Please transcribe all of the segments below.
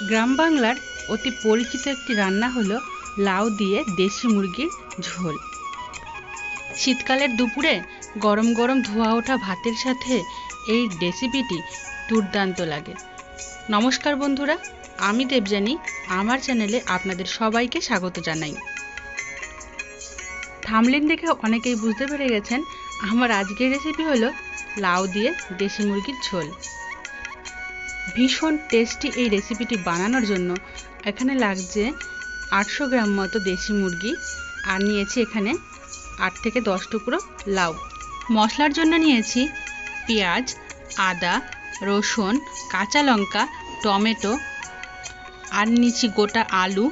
গ্রাম বাংলার অতি পরিচিত একটি রান্না হলো লাউ দিয়ে দেশি মুরগির ঝোল। শীতকালের দুপুরে গরম গরম ধোয়া ওঠা ভাতের সাথে এই রেসিপিটি দুর্দান্ত লাগে। নমস্কার বন্ধুরা, আমি দেবযানী, আমার চ্যানেলে আপনাদের সবাইকে স্বাগত জানাই। থাম্বনেল দেখে অনেকেই বুঝতে পেরে গেছেন আমার আজকের রেসিপি হলো লাউ দিয়ে দেশি মুরগির ঝোল। ভীষণ টেস্টি এই রেসিপিটি বানানোর জন্য এখানে লাগছে 800 গ্রাম মতো দেশি মুরগি, আর নিয়েছি এখানে 8 থেকে 10 টুকরো লাউ। মশলার জন্য নিয়েছি পেঁয়াজ, আদা, রসুন, কাঁচা লঙ্কা, টমেটো, আর নিয়েছি গোটা আলু,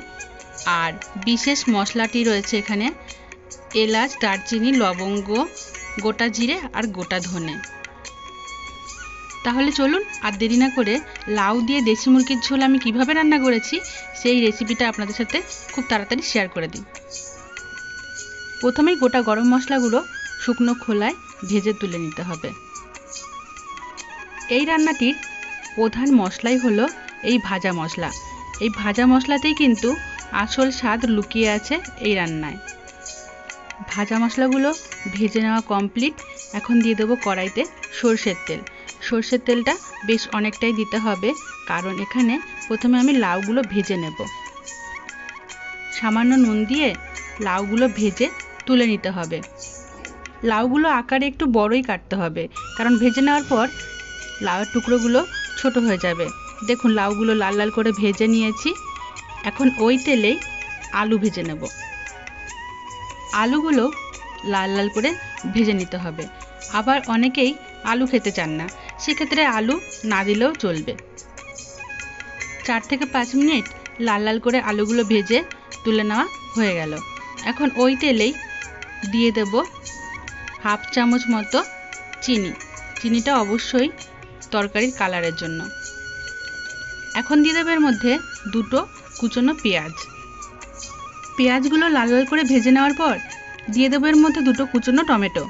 আর বিশেষ মশলাটি রয়েছে এখানে এলাচ, দারচিনি, লবঙ্গ, গোটা জিরে আর গোটা ধনে। তাহলে চলুন আর দেরি না করে লাউ দিয়ে দেশি মুরগির ঝোল আমি কিভাবে রান্না করেছি সেই রেসিপিটা আপনাদের সাথে খুব তাড়াতাড়ি শেয়ার করে দিই। প্রথমেই গোটা গরম মশলাগুলো শুকনো খোলায় ভেজে তুলে নিতে হবে। এই রান্নাটির প্রধান মশলাই হলো এই ভাজা মশলা। এই ভাজা মশলাতেই কিন্তু আসল স্বাদ লুকিয়ে আছে এই রান্নায়। ভাজা মশলাগুলো ভেজে নেওয়া কমপ্লিট। এখন দিয়ে দেবো কড়াইতে সরষের তেল। সরষের তেলটা বেশ অনেকটাই দিতে হবে, কারণ এখানে প্রথমে আমি লাউগুলো ভেজে নেব। সামান্য নুন দিয়ে লাউগুলো ভেজে তুলে নিতে হবে। লাউগুলো আকারে একটু বড়ই কাটতে হবে, কারণ ভেজে নেওয়ার পর লাউয়ের টুকরোগুলো ছোট হয়ে যাবে। দেখুন লাউগুলো লাল লাল করে ভেজে নিয়েছি। এখন ওই তেলেই আলু ভেজে নেব। আলুগুলো লাল লাল করে ভেজে নিতে হবে। আবার অনেকেই আলু খেতে চান না, সেক্ষেত্রে আলু না দিলেও চলবে। 4 থেকে 5 মিনিট লাল লাল করে আলুগুলো ভেজে তুলে নেওয়া হয়ে গেল। এখন ওই তেলেই দিয়ে দেব হাফ চামচ মতো চিনি। চিনিটা অবশ্যই তরকারির কালারের জন্য। এখন দিয়ে দেব এর মধ্যে 2টো কুচনো পেঁয়াজ। পেঁয়াজগুলো লাল লাল করে ভেজে নেওয়ার পর দিয়ে দেব এর মধ্যে 2টো কুচনো টমেটো।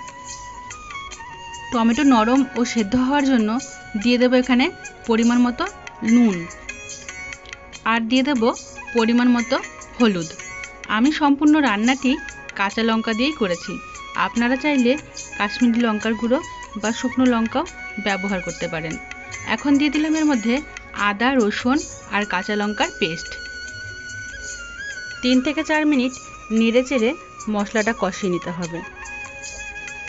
টমেটো নরম ও সেদ্ধ হওয়ার জন্য দিয়ে দেব এখানে পরিমাণ মতো নুন, আর দিয়ে দেব পরিমাণ মতো হলুদ। আমি সম্পূর্ণ রান্নাটি কাঁচা লঙ্কা দিয়েই করেছি। আপনারা চাইলে কাশ্মীরি লঙ্কার গুঁড়ো বা শুকনো লঙ্কাও ব্যবহার করতে পারেন। এখন দিয়ে দিলাম এর মধ্যে আদা, রসুন আর কাঁচা লঙ্কার পেস্ট। 3 থেকে 4 মিনিট নেড়ে চেড়ে মশলাটা কষিয়ে নিতে হবে।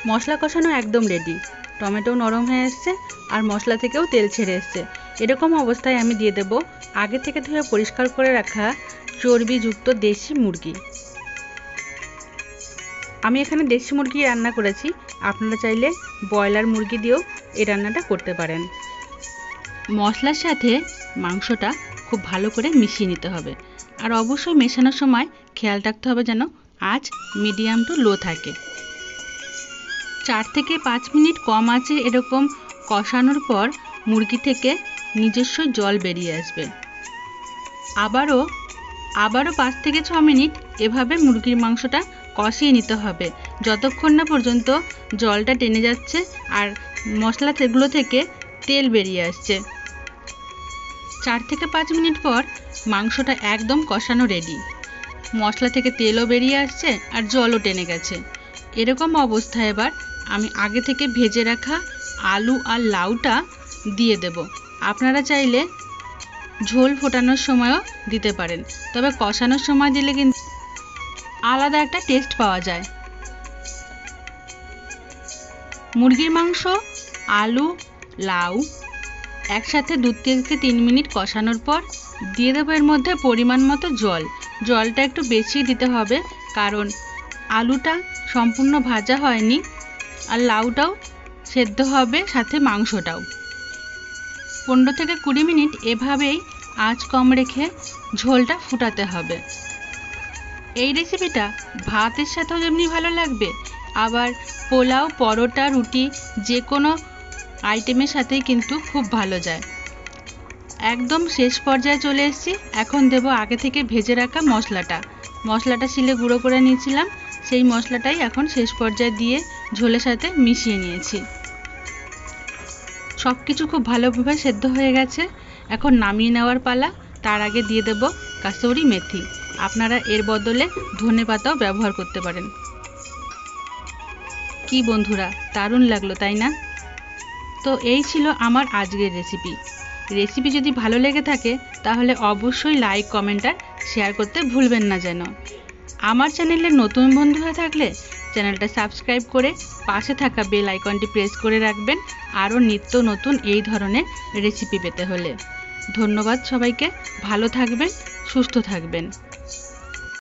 মশলা কষানো একদম রেডি। টমেটো নরম হয়ে এসছে আর মশলা থেকেও তেল ছেড়ে এসছে। এরকম অবস্থায় আমি দিয়ে দেব আগে থেকে ধুয়ে পরিষ্কার করে রাখা চর্বিযুক্ত দেশি মুরগি। আমি এখানে দেশি মুরগি রান্না করেছি, আপনারা চাইলে ব্রয়লার মুরগি দিয়েও এই রান্নাটা করতে পারেন। মশলার সাথে মাংসটা খুব ভালো করে মিশিয়ে নিতে হবে, আর অবশ্যই মেশানোর সময় খেয়াল রাখতে হবে যেন আঁচ মিডিয়াম টু লো থাকে। 4 থেকে 5 মিনিট কম আঁচে এরকম কষানোর পর মুরগি থেকে নিজস্ব জল বেরিয়ে আসবে। আবারও 5 থেকে 6 মিনিট এভাবে মুরগির মাংসটা কষিয়ে নিতে হবে, যতক্ষণ না পর্যন্ত জলটা টেনে যাচ্ছে আর মশলাগুলো থেকে তেল বেরিয়ে আসছে। 4 থেকে 5 মিনিট পর মাংসটা একদম কষানো রেডি। মশলা থেকে তেলও বেরিয়ে আসছে আর জলও টেনে গেছে। এরকম অবস্থায় এবার আমি আগে থেকে ভেজে রাখা আলু আর লাউটা দিয়ে দেব। আপনারা চাইলে ঝোল ফোটানোর সময়ও দিতে পারেন, তবে কষানোর সময় দিলে কিন্তু আলাদা একটা টেস্ট পাওয়া যায়। মুরগির মাংস, আলু, লাউ একসাথে 2 থেকে 3 মিনিট কষানোর পর দিয়ে দেবো এর মধ্যে পরিমাণ মতো জল। জলটা একটু বেশি দিতে হবে, কারণ আলুটা সম্পূর্ণ ভাজা হয়নি আর লাউটাও সেদ্ধ হবে, সাথে মাংসটাও। 15 থেকে 20 মিনিট এভাবেই আঁচ কম রেখে ঝোলটা ফুটাতে হবে। এই রেসিপিটা ভাতের সাথেও যেমনি ভালো লাগবে, আবার পোলাও, পরোটা, রুটি যে কোনো আইটেমের সাথেই কিন্তু খুব ভালো যায়। একদম শেষ পর্যায়ে চলে এসেছি। এখন দেব আগে থেকে ভেজে রাখা মশলাটা শিলে গুঁড়ো করে নিয়েছিলাম, সেই মশলাটাই এখন শেষ পর্যায়ে দিয়ে ঝোলের সাথে মিশিয়ে নিয়েছি। সব কিছু খুব ভালোভাবে সেদ্ধ হয়ে গেছে। এখন নামিয়ে নেওয়ার পালা। তার আগে দিয়ে দেব কাসুরি মেথি। আপনারা এর বদলে ধনেপাতাও ব্যবহার করতে পারেন। কি বন্ধুরা, দারুণ লাগলো তাই না? তো এই ছিল আমার আজকের রেসিপি যদি ভালো লেগে থাকে তাহলে অবশ্যই লাইক, কমেন্ট আর শেয়ার করতে ভুলবেন না যেন। আমার চ্যানেলে নতুন বন্ধু হয়ে থাকলে চ্যানেলটা সাবস্ক্রাইব করে পাশে থাকা বেল আইকনটি প্রেস করে রাখবেন আরও নিত্য নতুন এই ধরনের রেসিপি পেতে হলে। ধন্যবাদ সবাইকে, ভালো থাকবেন, সুস্থ থাকবেন।